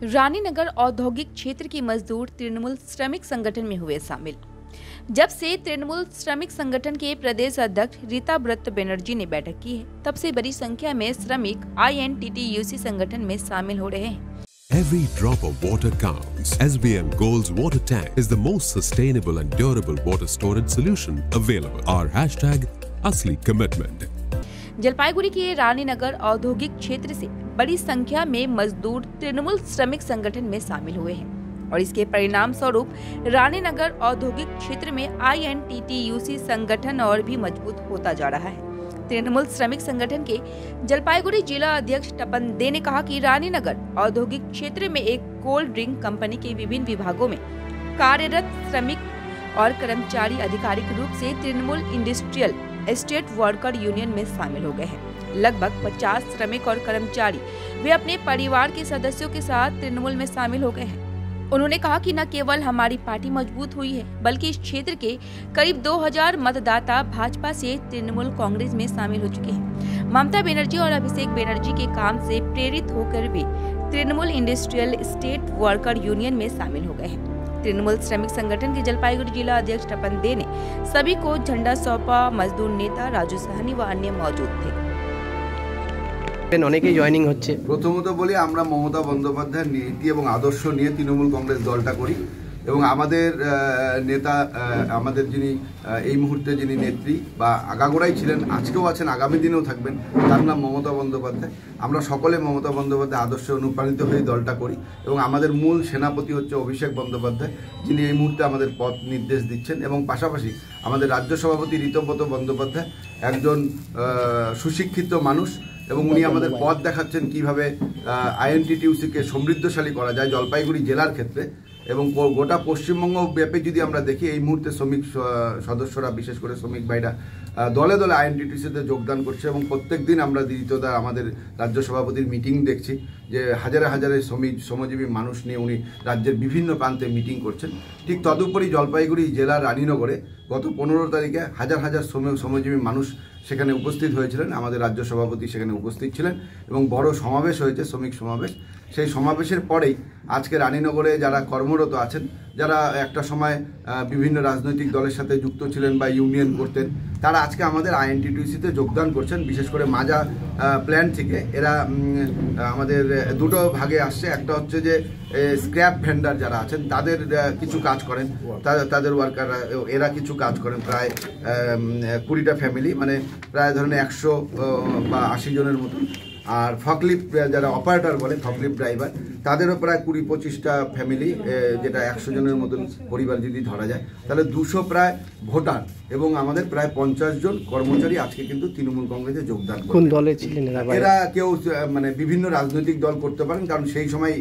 रानीनगर औद्योगिक क्षेत्र की मजदूर तृणमूल श्रमिक संगठन में हुए शामिल। जब से तृणमूल श्रमिक संगठन के प्रदेश अध्यक्ष रीता ब्रत बनर्जी ने बैठक की है, तब से बड़ी संख्या में श्रमिक INTTUC संगठन में शामिल हो रहे हैं। Every drop of water counts. SBM Gold's water tank is the most sustainable and durable water storage solution available. Our hashtag असली commitment. जलपाईगुड़ी के रानीनगर औद्योगिक क्षेत्र से बड़ी संख्या में मजदूर तृणमूल श्रमिक संगठन में शामिल हुए हैं और इसके परिणाम स्वरूप रानीनगर औद्योगिक क्षेत्र में INTTUC संगठन और भी मजबूत होता जा रहा है। तृणमूल श्रमिक संगठन के जलपाईगुड़ी जिला अध्यक्ष तपन दे ने कहा कि रानीनगर औद्योगिक क्षेत्र में एक कोल्ड ड्रिंक कंपनी के विभिन्न विभागों में कार्यरत श्रमिक और कर्मचारी आधिकारिक रूप से Trinamool industrial estate worker union में शामिल हो गए हैं। लगभग 50 श्रमिक और कर्मचारी वे अपने परिवार के सदस्यों के साथ तृणमूल में शामिल हो गए हैं। उन्होंने कहा कि न केवल हमारी पार्टी मजबूत हुई है, बल्कि इस क्षेत्र के करीब 2000 मतदाता भाजपा से तृणमूल कांग्रेस में शामिल हो चुके हैं। ममता बनर्जी और अभिषेक बनर्जी के काम से प्रेरित होकर वे Trinamool industrial estate worker union में शामिल हो गए हैं। तृणमूल श्रमिक संगठन के जलपाईगुड़ी जिला अध्यक्ष तपन दे ने सभी को झंडा सौंपा। मजदूर नेता राजू साहनी व अन्य मौजूद थे। অনেকেই জয়েনিং হচ্ছে। প্রথমত বলি, আমরা মমতা বন্দ্যোপাধ্যায়ের নীতি এবং আদর্শ নিয়ে তৃণমূল কংগ্রেস দলটা করি এবং আমাদের নেতা, আমাদের যিনি এই মুহূর্তে যিনি নেত্রী বা আগাগোড়াই ছিলেন, আজকেও আছেন, আগামী দিনেও থাকবেন, তার নাম মমতা বন্দ্যোপাধ্যায়। আমরা সকলে মমতা বন্দ্যোপাধ্যায় আদর্শে অনুপ্রাণিত হয়ে দলটা করি এবং আমাদের মূল সেনাপতি হচ্ছে অভিষেক বন্দ্যোপাধ্যায়, যিনি এই মুহূর্তে আমাদের পথ নির্দেশ দিচ্ছেন। এবং পাশাপাশি আমাদের রাজ্য সভাপতি ঋতব্রত বন্দ্যোপাধ্যায় একজন সুশিক্ষিত মানুষ এবং উনি আমাদের পথ দেখাচ্ছেন কিভাবে INTTUC-কে সমৃদ্ধশালী করা যায় জলপাইগুড়ি জেলার ক্ষেত্রে। এবং গোটা পশ্চিমবঙ্গ ব্যাপী যদি আমরা দেখি, এই মুহূর্তে শ্রমিক সদস্যরা, বিশেষ করে শ্রমিক ভাইরা দলে দলে INTTUC-তে যোগদান করছে এবং প্রত্যেক দিন আমরা দিদিতদা আমাদের রাজ্য সভাপতির মিটিং দেখছি যে হাজারে হাজারে শ্রমজীবী মানুষ নিয়ে উনি রাজ্যের বিভিন্ন প্রান্তে মিটিং করছেন। ঠিক তদুপরি জলপাইগুড়ি জেলার রানীনগরে গত 15 তারিখে হাজার হাজার শ্রমজীবী মানুষ সেখানে উপস্থিত হয়েছিলেন। আমাদের রাজ্য সভাপতি সেখানে উপস্থিত ছিলেন এবং বড় সমাবেশ হয়েছে, শ্রমিক সমাবেশ। সেই সমাবেশের পরেই আজকে রানীনগরে যারা কর্মরত আছেন, যারা একটা সময় বিভিন্ন রাজনৈতিক দলের সাথে যুক্ত ছিলেন বা ইউনিয়ন করতেন, তারা আজকে আমাদের INTTUC-তে যোগদান করছেন। বিশেষ করে মাজা প্ল্যান্ট থেকে এরা আমাদের দুটো ভাগে আসছে। একটা হচ্ছে যে স্ক্র্যাপ ভেন্ডার যারা আছেন তাদের কিছু কাজ করেন, তাদের ওয়ার্কাররা এরা কিছু কাজ করেন, প্রায় 20টা ফ্যামিলি, মানে প্রায় ধরেন 100 বা 80 জনের মতন। আর ফকলিফ্ট যারা অপারেটর বলে, ফকলিফ্ট ড্রাইভার, তাদেরও প্রায় 20-25টা ফ্যামিলি, যেটা 100 জনের মতন পরিবার যদি ধরা যায়, তাহলে 200 প্রায় ভোটার এবং আমাদের প্রায় 50 জন কর্মচারী আজকে কিন্তু তৃণমূল কংগ্রেসে যোগদান করেন। কোন দলে ছিলেন এরা? কেউ মানে বিভিন্ন রাজনৈতিক দল করতে পারেন, কারণ সেই সময়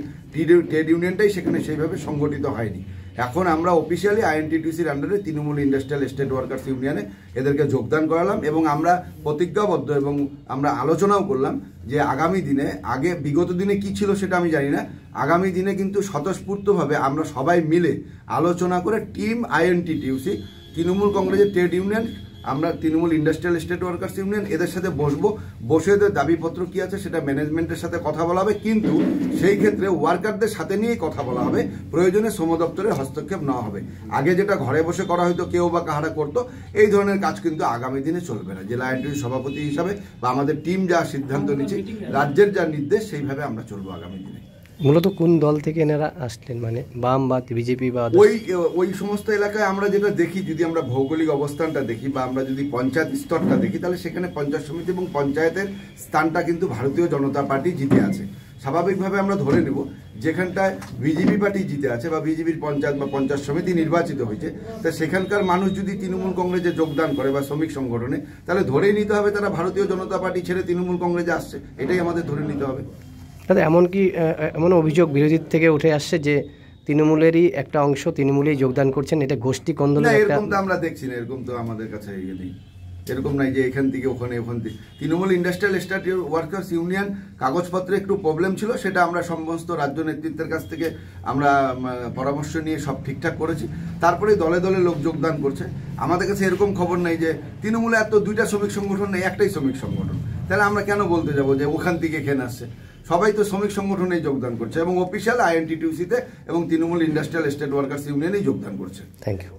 ট্রেড ইউনিয়নটাই সেখানে সেইভাবে সংগঠিত হয়নি। এখন আমরা অফিসিয়ালি INTTUC-র আন্ডারে তৃণমূল ইন্ডাস্ট্রিয়াল এস্টেট ওয়ার্কার্স ইউনিয়নে এদেরকে যোগদান করালাম এবং আমরা প্রতিজ্ঞাবদ্ধ এবং আমরা আলোচনাও করলাম যে আগামী দিনে, আগে বিগত দিনে কি ছিল সেটা আমি জানি না, আগামী দিনে কিন্তু স্বতঃস্ফূর্তভাবে আমরা সবাই মিলে আলোচনা করে টিম INTTUC, তৃণমূল কংগ্রেসের ট্রেড ইউনিয়ন, আমরা Trinamool industrial estate workers union, এদের সাথে বসে এদের দাবিপত্র কি আছে সেটা ম্যানেজমেন্টের সাথে কথা বলা হবে, কিন্তু সেই ক্ষেত্রে ওয়ার্কারদের সাথে নিয়েই কথা বলা হবে, প্রয়োজনে শ্রম দপ্তরের হস্তক্ষেপ নেওয়া হবে। আগে যেটা ঘরে বসে করা হয়তো, কেউ বা কাহারা করতো, এই ধরনের কাজ কিন্তু আগামী দিনে চলবে না। জেলা INTTUC সভাপতি হিসাবে বা আমাদের টিম যা সিদ্ধান্ত নিচ্ছে, রাজ্যের যা নির্দেশ, সেইভাবে আমরা চলবো আগামী দিনে। মূলত কোন দল থেকে এনারা আসলেন, মানে বাম বা বিজেপি বা ওই সমস্ত এলাকায় আমরা যেটা দেখি, যদি আমরা ভৌগোলিক অবস্থানটা দেখি বা আমরা যদি পঞ্চায়েত স্তরটা দেখি, তাহলে সেখানে পঞ্চায়েত সমিতি এবং পঞ্চায়েতের স্থানটা কিন্তু ভারতীয় জনতা পার্টি জিতে আছে। স্বাভাবিকভাবে আমরা ধরে নেব যেখানটায় বিজেপি পার্টি জিতে আছে বা বিজেপির পঞ্চায়েত বা পঞ্চায়েত সমিতি নির্বাচিত হয়েছে, তা সেখানকার মানুষ যদি তৃণমূল কংগ্রেসে যোগদান করে বা শ্রমিক সংগঠনে, তাহলে ধরেই নিতে হবে তারা ভারতীয় জনতা পার্টি ছেড়ে তৃণমূল কংগ্রেসে আসছে। এটাই আমাদের ধরে নিতে হবে। দাদা, এমন অভিযোগ বিরোধীর থেকে উঠে আসছে যে তৃণমূলেরই একটা অংশ তৃণমূলেই যোগদান করছেন, এটা গোষ্ঠী কন্দল। এরকম তো আমরা দেখছি না, এরকম তো আমাদের কাছে নেই, এরকম নাই যে এখান থেকে ওখানে ওখান থেকে। Trinamool industrial estate workers union কাগজপত্রে একটু প্রবলেম ছিল, সেটা আমরা সমস্ত রাজ্য নেতৃত্বের কাছ থেকে আমরা পরামর্শ নিয়ে সব ঠিকঠাক করেছি। তারপরে দলে দলে লোক যোগদান করছে। আমাদের কাছে এরকম খবর নেই যে তৃণমূলে এত 2টা শ্রমিক সংগঠন নেই, একটাই শ্রমিক সংগঠন। তাহলে আমরা কেন বলতে যাব যে ওখান থেকে খেয়ে আসছে? সবাই তো শ্রমিক সংগঠনেই যোগদান করছে এবং অফিসিয়াল INTTUC-তে এবং তৃণমূল ইন্ডাস্ট্রিয়াল এস্টেট ওয়ার্কার্স ইউনিয়নেই যোগদান করছে। Thank you.